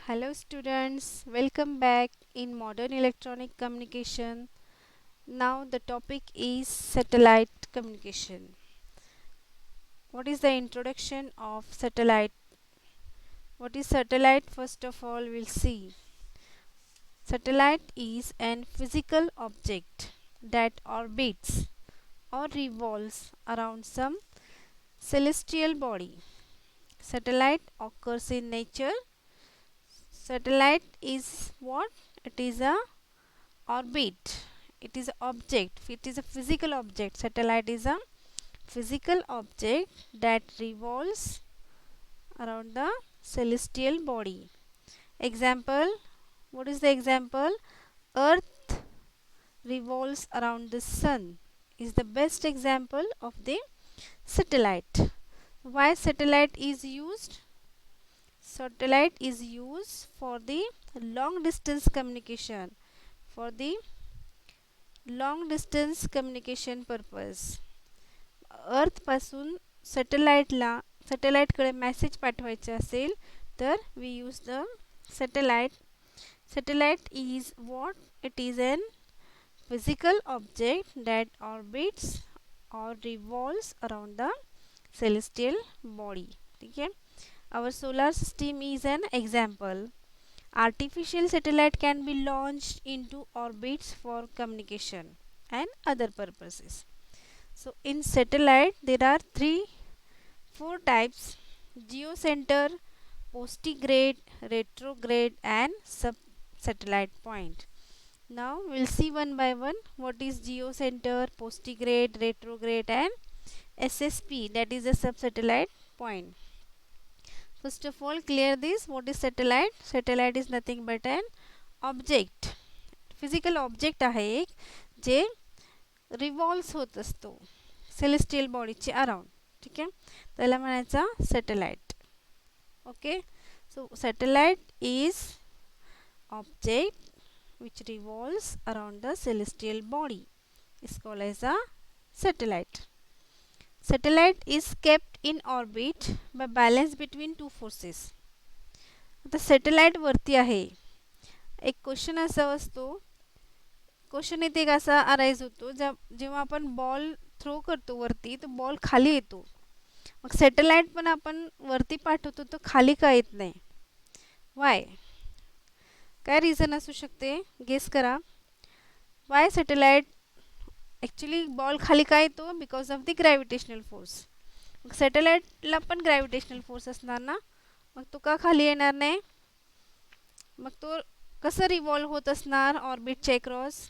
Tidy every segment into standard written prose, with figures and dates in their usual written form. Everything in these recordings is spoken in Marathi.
Hello students, welcome back in modern electronic communication. Now the topic is satellite communication. What is the introduction of satellite? What is satellite? First of all, we'll see. Satellite is an physical object that orbits or revolves around some celestial body. Satellite occurs in nature. Satellite is what? It is a orbit. It is an object. It is a physical object. Satellite is a physical object that revolves around the celestial body. Example. What is the example? Earth revolves around the sun is the best example of the satellite. Why satellite is used? Satellite is used for the long distance communication. For the long distance communication purpose. अर्थपासून सॅटेलाईटकडे मेसेज पाठवायचे असेल तर we use the satellite. Satellite is what? It is an physical object that orbits or revolves around the celestial body. ठीक है. Our solar system is an example. Artificial satellite can be launched into orbits for communication and other purposes. So in satellite there are four types: geocenter, postigrade, retrograde and sub-satellite point. Now we'll see one by one what is geocenter, postigrade, retrograde and SSP, that is a sub-satellite point. First of all, clear this. What is satellite? Satellite is nothing but an object. Physical object आहे एक जे रिव्हॉल्व्स होत असतो सेलेस्टियल बॉडीच्या अराउंड. ठीक आहे, त्याला म्हणायचा satellite. Okay, so satellite is object which revolves around the celestial body is called as a satellite. Satellite is kept in orbit by balance between two forces. आता सॅटेलाइट वरती आहे. एक क्वेश्चन असा असतो, क्वेश्चन इथे कसा अराइज होतो, जेव्हा आपण बॉल थ्रो करतो वरती तर बॉल खाली येतो. मग सॅटेलाइट पण आपण वरती पाठवतो तर खाली का येत नाही? वाय? काय रिझन असू शकते? गेस करा. वाय सॅटेलाइट ॲक्च्युली बॉल खाली का येतो? Because of the gravitational force. मग सॅटेलाइटला पण ग्रॅव्हिटेशनल फोर्स असणार ना, मग तो का खाली येणार नाही? मग तो कसं रिव्हॉल्व होत असणार ऑर्बिटच्या अक्रॉस?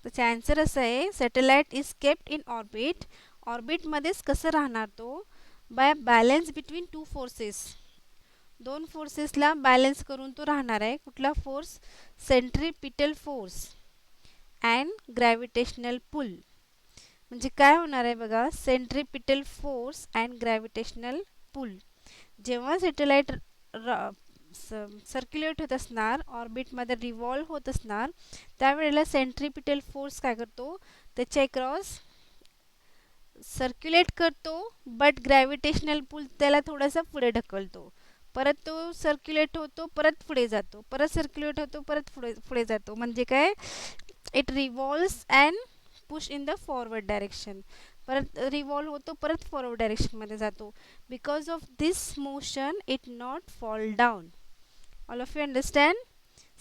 त्याचा आन्सर असं आहे, satellite is kept in orbit. ऑर्बिटमध्येच कसं राहणार तो? By balance between two forces. दोन फोर्सेसला बॅलन्स करून तो राहणार आहे. कुठला force? Centripetal force and gravitational pull. म्हणजे काय होणार आहे बघा, centripetal force and gravitational pull. जेव्हा सॅटेलाइट सर्क्युलेट होत असणार, ऑर्बिटमध्ये रिव्हॉल्व होत असणार, त्यावेळेला सेंट्रीपिटल फोर्स काय करतो? त्याच्या अक्रॉस सर्क्युलेट करतो, बट ग्रॅव्हिटेशनल पुल त्याला थोडासा पुढे ढकलतो. परत तो सर्क्युलेट होतो, परत पुढे जातो, परत सर्क्युलेट होतो, परत पुढे जातो. म्हणजे काय? It revolves and push in the forward direction. परत रिव्हॉल्व होतो, परत फॉरवर्ड डायरेक्शनमध्ये जातो. Because of this motion it not fall down. All of you understand?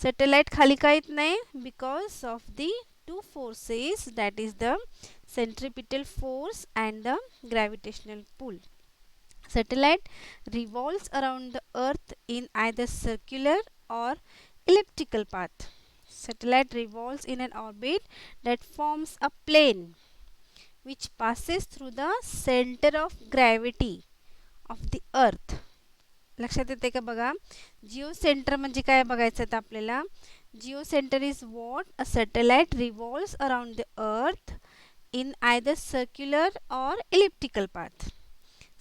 Satellite खाली का येत नाही? Because of the two forces, that is the centripetal force and the gravitational pull. Satellite revolves around the earth in either circular or elliptical path. Satellite revolves in an orbit that forms a plane which passes through the center of gravity of the earth. लक्षात येते का बघा? जिओ सेंटर म्हणजे काय बघायचं आहे आपल्याला. Geo centre is what? A satellite revolves around the earth in either circular or elliptical path.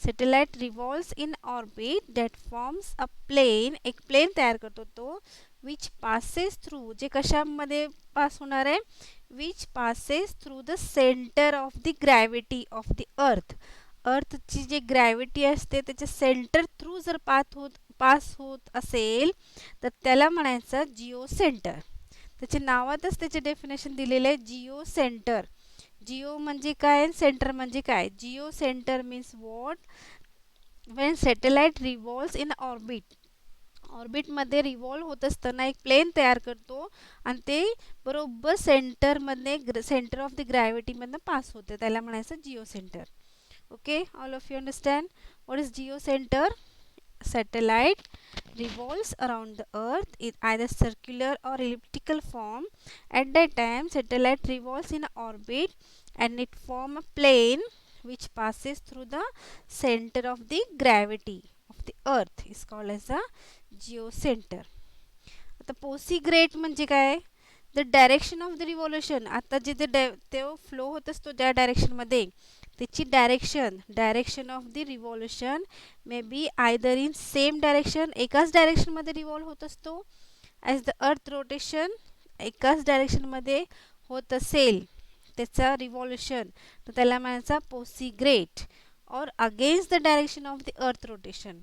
Satellite revolves in orbit that forms a plane. एक प्लेन तयार करतो तो, विच पासेस थ्रू. जे कशामध्ये पास होणार आहे? Which passes through the centre of the gravity of the earth. अर्थची जी ग्रॅव्हिटी असते त्याच्या सेंटर थ्रू जर पास होत असेल तर त्याला म्हणायचं जिओ सेंटर. त्याच्या नावातच त्याचे डेफिनेशन दिलेले आहे जिओ सेंटर. जिओ म्हणजे काय, सेंटर म्हणजे काय. Geo centre means what, when satellite revolves in orbit. ऑर्बिटमध्ये रिव्हॉल्व होत असताना एक प्लेन तयार करतो आणि ते बरोबर सेंटरमध्ये सेंटर ऑफ द ग्रॅव्हिटीमधनं पास होते, त्याला म्हणायचं Jio centre. Okay, all of you understand what is Jio centre. Satellite revolves around the earth in either circular or elliptical form. At that time satellite revolves in orbit and it form a plane which passes through the center of the gravity of the earth is called as a geocenter. आता पोसिग्रेट म्हणजे काय, the direction of the revolution. आता जिथे ते फ्लो होत असतो ज्या डायरेक्शनमध्ये, त्याची direction of the revolution may be either in same direction, एकाच डायरेक्शनमध्ये रिव्हॉल्व होत असतो, ॲज द अर्थ रोटेशन, एकाच डायरेक्शनमध्ये होत असेल त्याचा रिव्हॉल्युशन तर त्याला म्हणायचा पोसिग्रेट. और against the direction of the earth rotation,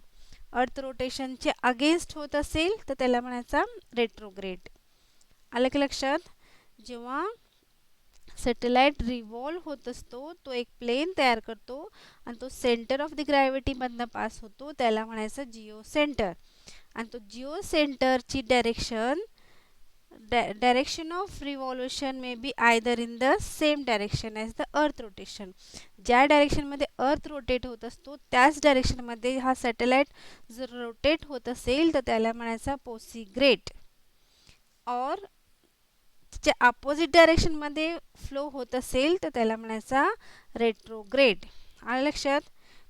अर्थ रोटेशनचे अगेन्स्ट होत असेल तर त्याला म्हणायचा रेट्रोग्रेड. आलं की लक्षात. जेव्हा सॅटेलाइट रिव्हॉल्व होत असतो तो एक प्लेन तयार करतो आणि तो सेंटर ऑफ द ग्रॅव्हिटीमधनं पास होतो, त्याला म्हणायचं जिओ सेंटर. आणि तो जिओ सेंटरची direction of revolution may be either in the same direction as the earth rotation. ज्या डायरेक्शनमध्ये अर्थ रोटेट होत असतो त्याच डायरेक्शनमध्ये हा सॅटेलाइट जर रोटेट होत असेल तर त्याला म्हणायचा पोसिग्रेट. और च्या अपोजिट डायरेक्शनमध्ये फ्लो होत असेल तर त्याला म्हणायचा रेट्रोग्रेड. आलं लक्षात.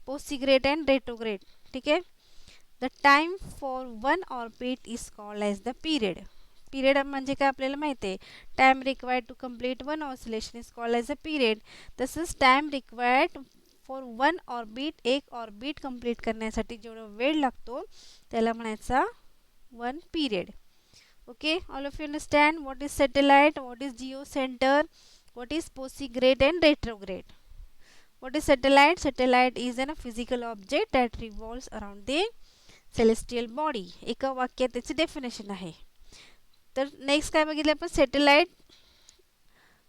Posigrade and retrograde. ठीक आहे. The time for one orbit is called as the period. Period म्हणजे काय आपल्याला माहिती आहे, time required to complete one oscillation is called as a period. तसंच time required for one orbit, एक ऑर्बिट कंप्लीट करण्यासाठी जेवढा वेळ लागतो त्याला म्हणायचा one period. Okay, all of you understand what is satellite, what is geocenter, what is posigrade and retrograde. What is satellite? Satellite is a physical object that revolves around the celestial body. एका वाक्यात त्याची डेफिनेशन आहे. तर नेक्स्ट काय बघितलं आपण, सॅटेलाइट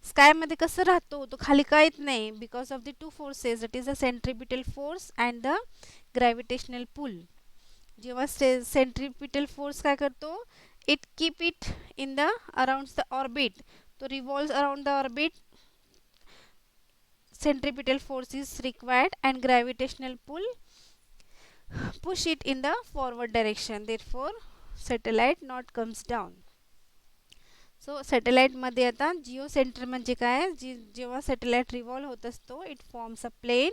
स्कायमध्ये कसं राहतो, तो खाली का येत नाही, because of the two forces, that is the centripetal force and the gravitational pull. जेव्हा सेंट्रिपिटल फोर्स काय करतो, it keep it in the around the orbit, so revolves around the orbit, centripetal force is required and gravitational pull push it in the forward direction, therefore satellite not comes down. So सॅटेलाइटमध्ये आता जिओ सेंटर म्हणजे काय, जेव्हा सॅटेलाइट रिव्हॉल्व होत असतो इट फॉर्म्स अ प्लेन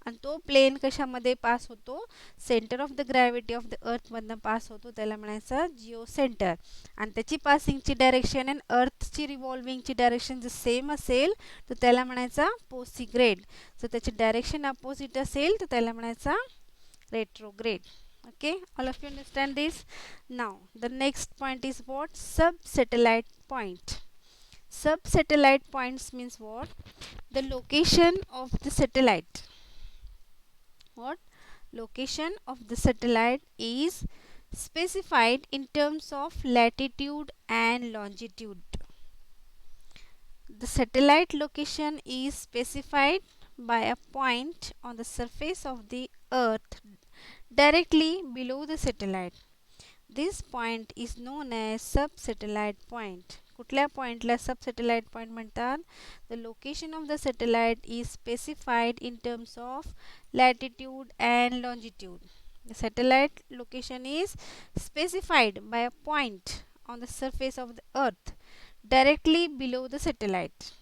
आणि तो प्लेन कशामध्ये पास होतो, centre of the gravity of the अर्थमधनं पास होतो, त्याला म्हणायचं जिओ सेंटर. आणि त्याची पासिंगची डायरेक्शन आणि अर्थची रिव्हॉल्विंगची डायरेक्शन जर सेम असेल तर त्याला म्हणायचा पोसिग्रेड. जर त्याची डायरेक्शन अपोजिट असेल तर त्याला म्हणायचा retrograde. Okay, all of you understand this. Now the next point is what, sub-satellite point. Sub-satellite points means what, the location of the satellite. What, location of the satellite is specified in terms of latitude and longitude. The satellite location is specified by a point on the surface of the earth directly below the satellite. This point is known as sub-satellite point. कुठल्या पॉइंटला सब-सॅटेलाइट पॉइंट म्हणतात, the location of the satellite is specified in terms of latitude and longitude. The satellite location is specified by a point on the surface of the earth directly below the satellite.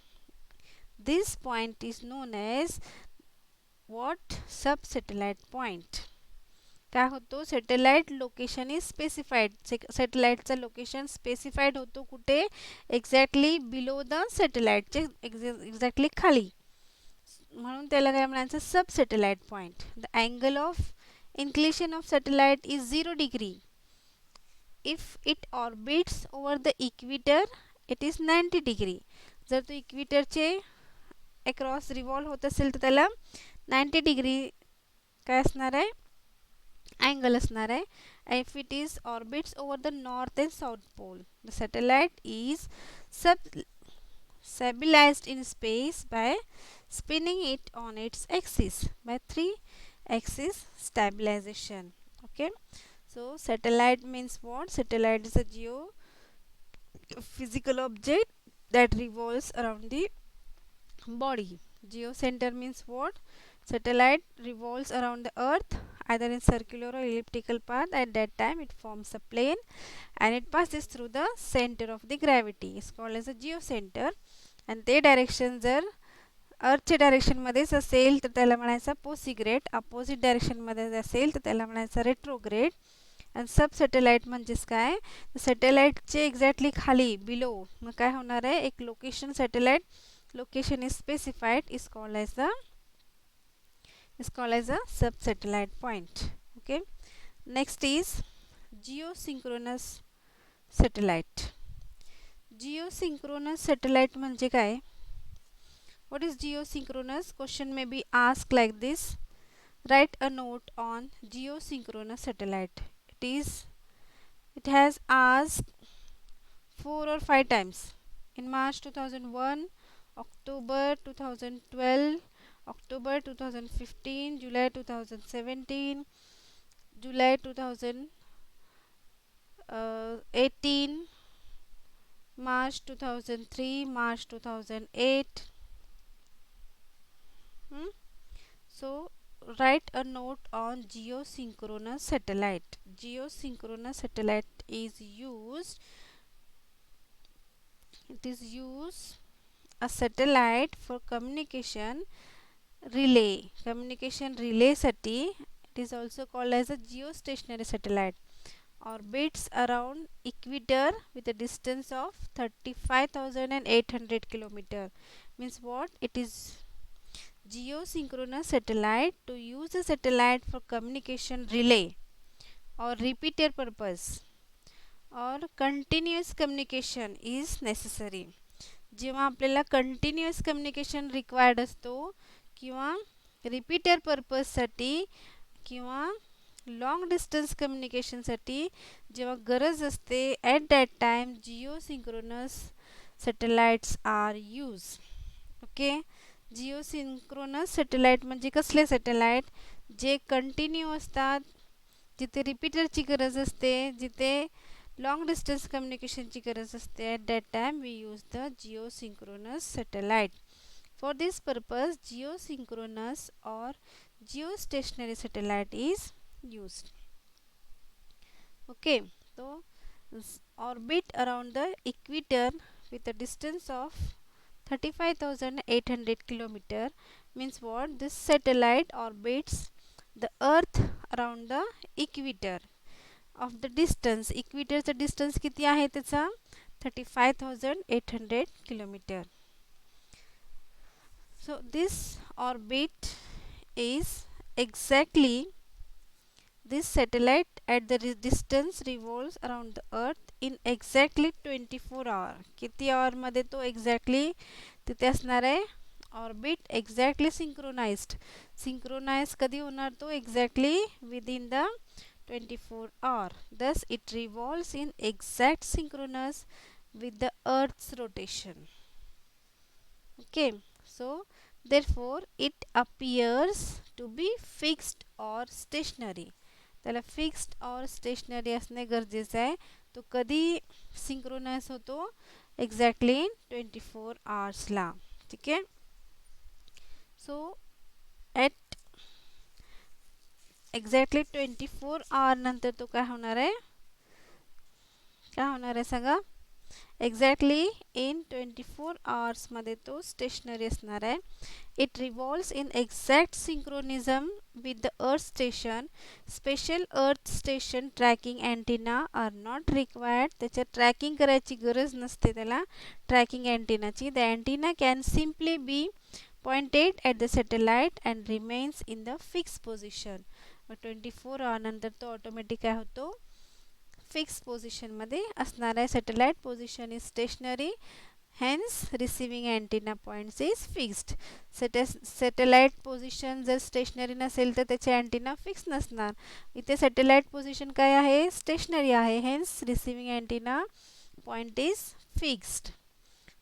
This point is known as what, sub-satellite point. काय होतो, सॅटेलाइट लोकेशन इज स्पेसिफाईड, सॅटेलाइटचं लोकेशन स्पेसिफाईड होतो कुठे, एक्झॅक्टली बिलो द सॅटेलाइटचे एक्झॅक्टली खाली, म्हणून त्याला काय म्हणायचं sub satellite point. The angle of inclination of satellite is 0 degree. If it orbits over the equator it is 90 degree. जर तो इक्विटरचे अक्रॉस रिव्हॉल्व होत असेल तर त्याला 90 डिग्री काय असणार आहे, अँगल असणार आहे. if it is orbits over the north and south pole. The satellite is stabilized in space by spinning it on its axis by 3 axis stabilization. Okay, so satellite means what? Satellite is a geophysical object that revolves around the body. Geocenter means what? Satellite revolves around the earth either in circular or elliptical path. At that time it forms a plane and it passes through the center of the gravity. It's called as a geocenter. आणि ते डायरेक्शन जर अर्थच्या डायरेक्शनमध्येच असेल तर त्याला म्हणायचं पोसिग्रेड, अपोजिट डायरेक्शनमध्ये असेल तर त्याला म्हणायचं रेट्रोग्रेड. आणि सब सॅटेलाइट म्हणजेच काय? सॅटेलाइटचे एक्झॅक्टली खाली बिलो मग काय होणार आहे? एक location satellite location is specified is called as a sub satellite point. Okay, next is geosynchronous satellite. Geosynchronous satellite म्हणजे काय? What is geosynchronous? Question may be asked like this. Write a note on geosynchronous satellite. It has asked 4 or 5 times in March 2001, October 2012, October 2015, July 2017, July 2018, March 2003, March 2008. So write a note on geosynchronous satellite. Geosynchronous satellite is used a satellite for communication relay साठी. It is also called as a geostationary satellite. Orbits around equator with a distance of 35,800 km. Means what? It is geosynchronous satellite to use a satellite for communication relay or repeater purpose or continuous communication is necessary. जेव्हा आपल्याला कंटिन्युअस कम्युनिकेशन रिक्वायर्ड असतो किंवा रिपीटर पर्पजसाठी किंवा लॉंग डिस्टन्स कम्युनिकेशनसाठी जेव्हा गरज असते at that time geosynchronous satellites are use. Okay, geosynchronous satellite म्हणजे कसले सॅटेलाइट? जे कंटिन्यू असतात, जिथे रिपीटरची गरज असते, जिथे लॉंग डिस्टन्स कम्युनिकेशनची गरज असते. At that time we use the geosynchronous satellite. For this purpose geosynchronous or geostationary satellite is used. Okay, so orbit around the equator with a distance of 35,800 km means what? This satellite orbits the earth around the equator of the distance. इक्विटरचा डिस्टन्स किती आहे त्याचा? 35,800 km. So this orbit is exactly this satellite at the distance revolves around the earth in exactly 24 hours. किती आवर मध्ये तो एक्झॅक्टली तिथे असणार आहे? ऑर्बिट एक्झॅक्टली सिंक्रोनाइज कधी होणार तो? Exactly within the 24 hours. Thus it revolves in exact synchronous with the earth's rotation. Okay, so therefore it appears to be fixed or stationary. त्याला फिक्स्ड और स्टेशनरी असणे गरजेचं आहे. तो कधी सिंक्रोनाइज होतो? एक्झॅक्टली 24 आवर्सला. ठीक आहे. सो ॲट एक्झॅक्टली 24 आवर नंतर तो काय होणार आहे? काय होणार आहे सांगा? एक्झॅक्टली इन 24 आवर्समध्ये तो स्टेशनरी असणार आहे. It revolves in exact synchronism with the earth station. Special earth station tracking antenna are not required. त्याच्यात ट्रॅकिंग करायची गरज नसते त्याला ट्रॅकिंग अँटिनाची. The antenna can simply be pointed at the satellite and remains in the fix position. 24 hour नंतर तो ऑटोमॅटिक काय होतो? फिक्स पोझिशनमध्ये असणार आहे. Satellite position is stationary. hence receiving antenna points is fixed. Satellite position जर स्टेशनरी नसेल तर त्याचे अँटिना फिक्स नसणार. इथे सॅटेलाइट पोझिशन काय आहे, स्टेशनरी आहे, hence receiving antenna point is fixed.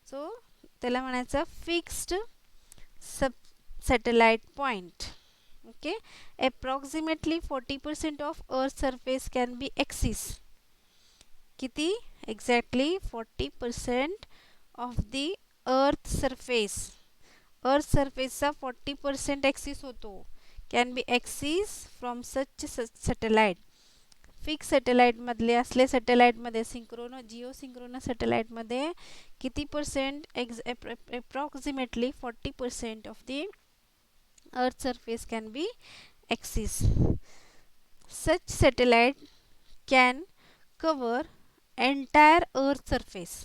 So त्याला म्हणायचं fixed sub satellite point. Okay. Approximately 40% of earth surface can be access. किती एक्झॅक्टली 40% ऑफ दी अर्थ सरफेसचा 40% एक्सिस होतो. Can be access from such satellite. Fix सॅटेलाइटमधले असले सॅटेलाइटमध्ये जिओ सिंक्रोनस सॅटेलाइटमध्ये किती percent approximately 40% of the earth surface can be access. Such satellite can cover entire earth surface.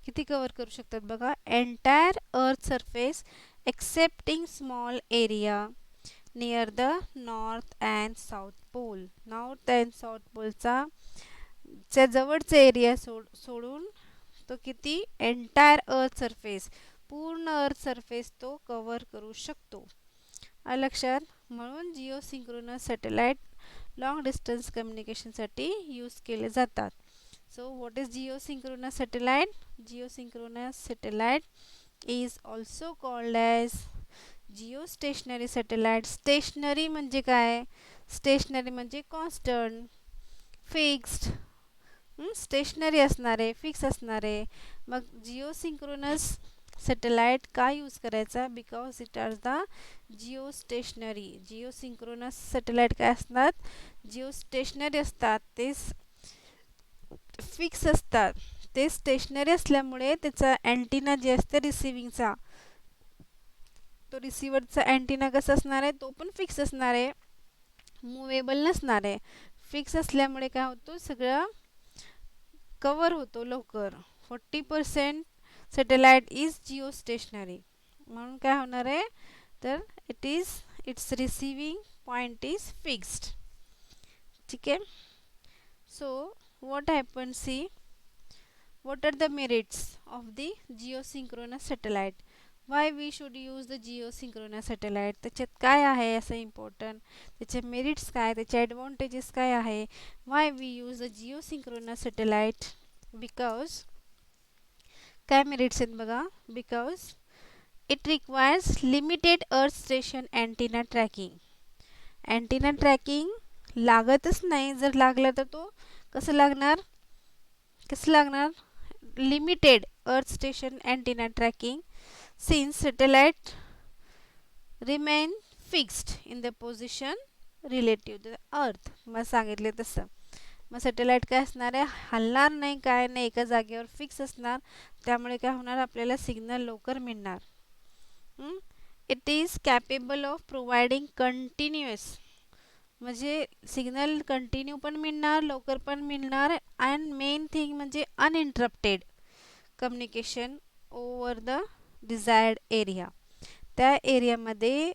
किती कवर करू शकतात बघा, entire earth surface excepting small area near the north and south pole. North and south पोलचा जवळचा एरिया सोडून तो किती एंटायर अर्थ सरफेस, पूर्ण अर्थ सरफेस तो कवर करू शकतो. लक्षात. म्हणून Jio synchronous satellite long distance कम्युनिकेशनसाठी यूज केले जातात. So what is geosynchronous satellite? Geosynchronous satellite is also called as geostationary satellite. Stationary म्हणजे काय, स्टेशनरी म्हणजे कॉन्स्टंट, फिक्स्ड. स्टेशनरी असणारे, फिक्स असणारे. मग जिओसिंक्रोनस सॅटेलाइट का यूज करायचा, because it are the geostationary. Geosynchronous satellite काय असतात, जिओस्टेशनरी असतात, ते फिक्स असतात. ते स्टेशनरी असल्यामुळे त्याचा अँटिना जे असते रिसिविंगचा, तो रिसिव्हरचा अँटिना कसा असणार आहे, तो पण फिक्स असणार आहे, मुवेबल नसणार आहे. फिक्स असल्यामुळे काय होतं, सगळं कवर होतो लवकर. 40% सॅटेलाइट इज जिओ स्टेशनरी. म्हणून काय होणार आहे, तर it's receiving point is fixed. ठीक आहे. So what happens, see what are the merits of the geosynchronous satellite, why we should use the geosynchronous satellite. त्याच्यात काय आहे असं इम्पॉर्टंट, त्याचे मेरिट्स काय, त्याचे ॲडव्हान्टेजेस काय आहे, why we use the geosynchronous satellite. Because काय मेरिट्स आहेत बघा, because it requires limited earth station antenna tracking. Antenna tracking लागतच नाही, जर लागला तर तो कसं लागणार, limited earth station antenna tracking, since satellite remain fixed in the position relative to the earth. मग सांगितले तसं. मग सॅटेलाइट काय असणार आहे, हलणार नाही, काय नाही, एका जागेवर फिक्स असणार. त्यामुळे काय होणार, आपल्याला सिग्नल लवकर मिळणार. It is capable of providing continuous, म्हणजे सिग्नल कंटिन्यू पण मिळणार, लवकर पण मिळणार, अँड मेन थिंग म्हणजे uninterrupted communication over the desired area. त्या एरियामध्ये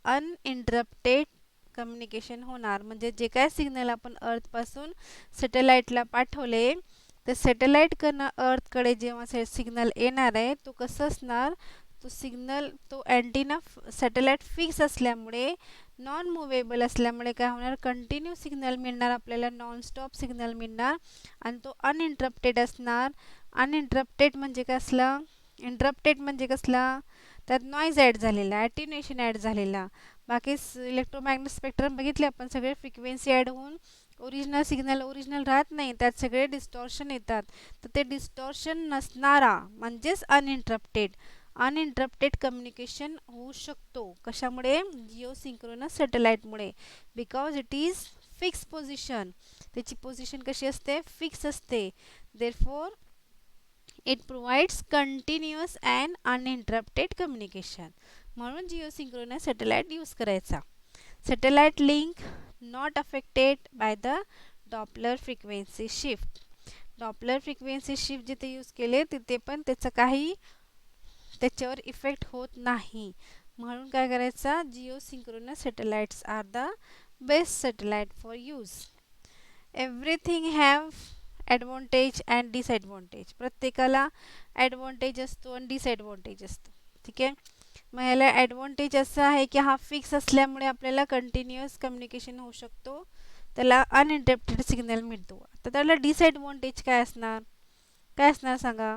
अनइंटरप्टेड कम्युनिकेशन होणार. म्हणजे जे काय सिग्नल आपण अर्थपासून सॅटेलाइटला पाठवले, तर सॅटेलाइटकडनं अर्थकडे जेव्हा सिग्नल येणार आहे, तो कसं असणार, तो सिग्नल, तो अँटिना सॅटेलाइट फिक्स असल्यामुळे, नॉन मुवेबल असल्यामुळे काय होणार, कंटिन्यू सिग्नल मिळणार आपल्याला, नॉनस्टॉप सिग्नल मिळणार, आणि तो अनइंटरप्टेड असणार. अनइंटरप्टेड म्हणजे कसला, इंटरप्टेड म्हणजे कसला, त्यात नॉईज ॲड झालेला, ॲटिन्युएशन ॲड झालेला. बाकी इलेक्ट्रोमॅग्नेटिक स्पेक्ट्रम बघितले आपण, सगळे फ्रिक्वेन्सी ॲड होऊन ओरिजिनल सिग्नल ओरिजिनल राहत नाही, त्यात सगळे डिस्टॉर्शन येतात. तर ते डिस्टॉर्शन नसणारा म्हणजेच अनइंटरप्टेड कम्युनिकेशन होऊ शकतो. कशामुळे, जिओसिंक्रोनस सॅटेलाइटमुळे. Because it is fix position, त्याची पोझिशन कशी असते, फिक्स असते. Therefore it provides continuous and uninterrupted communication. म्हणून जिओसिंक्रोनस सॅटेलाइट यूज करायचा. Satellite link not affected by the Doppler frequency shift. Doppler frequency shift जिथे यूज केले तिथे पण त्याचा काही त्याच्यावर इफेक्ट होत नाही. म्हणून काय करायचा, geosynchronous satellites are the best satellite for use. Everything have advantage and disadvantage. प्रत्येकाला ॲडव्हांटेज असतो आणि डिसॲडव्हांटेज असतो. ठीक आहे. मग ह्याला ॲडव्हांटेज असं आहे की हा फिक्स असल्यामुळे आपल्याला कंटिन्युअस कम्युनिकेशन होऊ शकतो, त्याला अनइंटरप्टेड सिग्नल मिळतो. तर त्याला डिसॲडव्हांटेज काय असणार, काय असणार सांगा.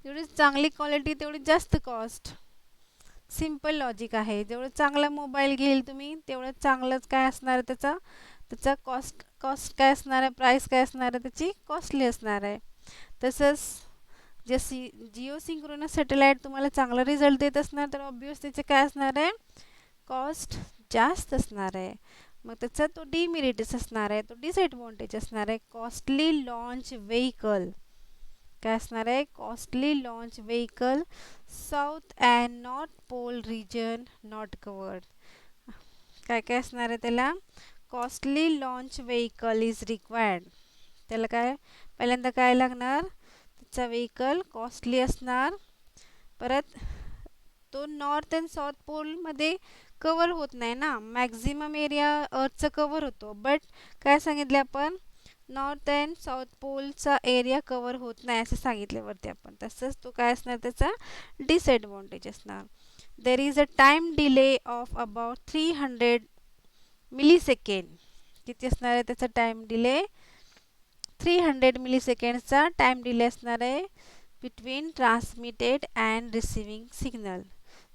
जेवढी चांगली क्वालिटी तेवढी जास्त कॉस्ट. सिम्पल लॉजिक आहे. जेवढं चांगला मोबाईल घेईल तुम्ही तेवढं चांगलंच काय असणार आहे त्याचा त्याचा कॉस्ट काय असणार आहे, प्राईस काय असणार आहे त्याची, कॉस्टली असणार आहे. तसंच जे जिओ सिंक्रोनस सॅटेलाईट तुम्हाला चांगला रिझल्ट देत असणार तर ऑब्वियस त्याचे काय असणार आहे, कॉस्ट जास्त असणार आहे. मग त्याचा तो डिमेरिटच असणार आहे, तो डिसएडव्हांटेज असणार आहे. कॉस्टली लॉन्च व्हेइकल काय असणार आहे, costly launch vehicle south and north pole region not covered. काय काय असणार आहे त्याला, costly launch vehicle is required. त्याला काय पहिल्यांदा काय लागणार, त्याचा व्हेइकल कॉस्टली असणार. परत तो नॉर्थ अँड साऊथ पोलमध्ये कवर होत नाही ना, मॅक्झिमम एरिया अर्थचा कवर होतो, बट काय सांगितले आपण, नॉर्थ अँड साऊथ पोलचा एरिया कवर होत नाही असं सांगितल्यावरती आपण. तसंच तो काय असणार त्याचा डिसएडव्हांटेज असणार. There is a time delay of about 300 millisecond. किती असणार आहे त्याचा टाइम डिले, 300 मिलीसेकंडचा टाइम डिले असणार आहे between transmitted and receiving signal.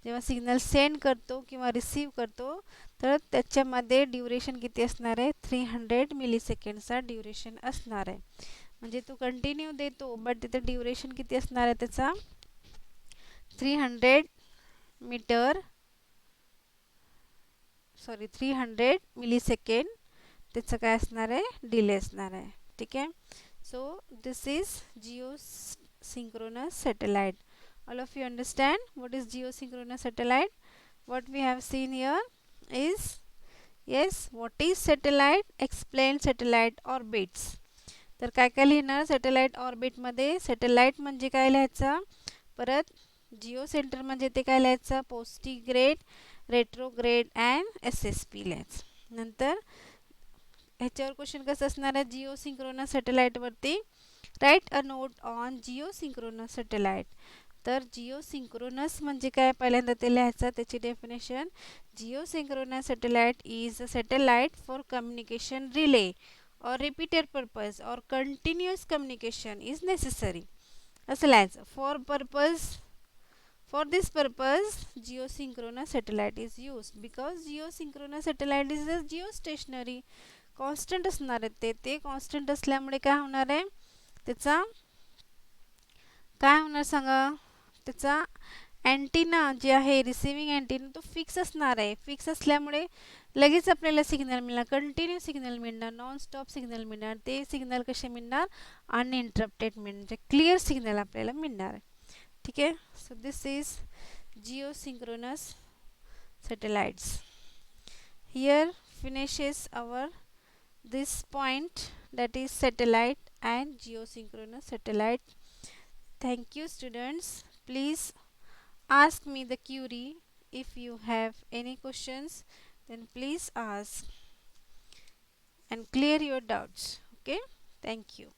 जेव्हा सिग्नल सेंड करतो किंवा रिसीव करतो तर त्याच्यामध्ये ड्युरेशन किती असणार आहे, 300 मिलीसेकंडचा ड्युरेशन असणार आहे. म्हणजे तो कंटिन्यू देतो बट तिथे ड्युरेशन किती असणार आहे त्याचा, 300 मिलीसेकंड त्याचं काय असणार आहे, डिले असणार आहे. ठीक आहे. So this is Jio synchronous satellite. All of you understand what is geosynchronous satellite? What we have seen here is, yes, what is satellite, explain satellite orbits. तर काय काय लिहिणार सॅटेलाइट ऑर्बिटमध्ये, सॅटेलाइट म्हणजे काय लिहायचं, परत जिओ सेंटर म्हणजे ते काय लिहायचं, पोस्टिग्रेड, रेट्रोग्रेड अँड SSP लिहायचं. नंतर ह्याच्यावर क्वेश्चन कसं असणार आहे, जिओ सिंक्रोनस सॅटेलाइटवरती write a note on geo synchronous satellite. तर जिओ सिंक्रोनस म्हणजे काय पहिल्यांदा ते लिहायचं, त्याची definition, geo synchronous satellite is a satellite for communication relay or repeated purpose or continuous communication is necessary असं लिहायचं. For this purpose, geosynchronous satellite is used because geosynchronous satellite is a geostationary. Constant असणार आहे ते कॉन्स्टंट असल्यामुळे काय होणार आहे, त्याचा काय होणार सांगा, त्याचा अँटिना जे आहे रिसिविंग अँटिना तो फिक्स असणार आहे. फिक्स असल्यामुळे लगेच आपल्याला सिग्नल मिळणार, कंटिन्यू सिग्नल मिळणार, नॉन स्टॉप सिग्नल मिळणार. ते सिग्नल कसे मिळणार, अनइंटरप्टेड मिळणार, क्लिअर सिग्नल आपल्याला मिळणार आहे. ठीक आहे. So this is geosynchronous satellites. Here finishes our this point, that is satellite and geosynchronous satellite. Thank you students. Please ask me the query. If you have any questions then please ask and clear your doubts. Okay, thank you.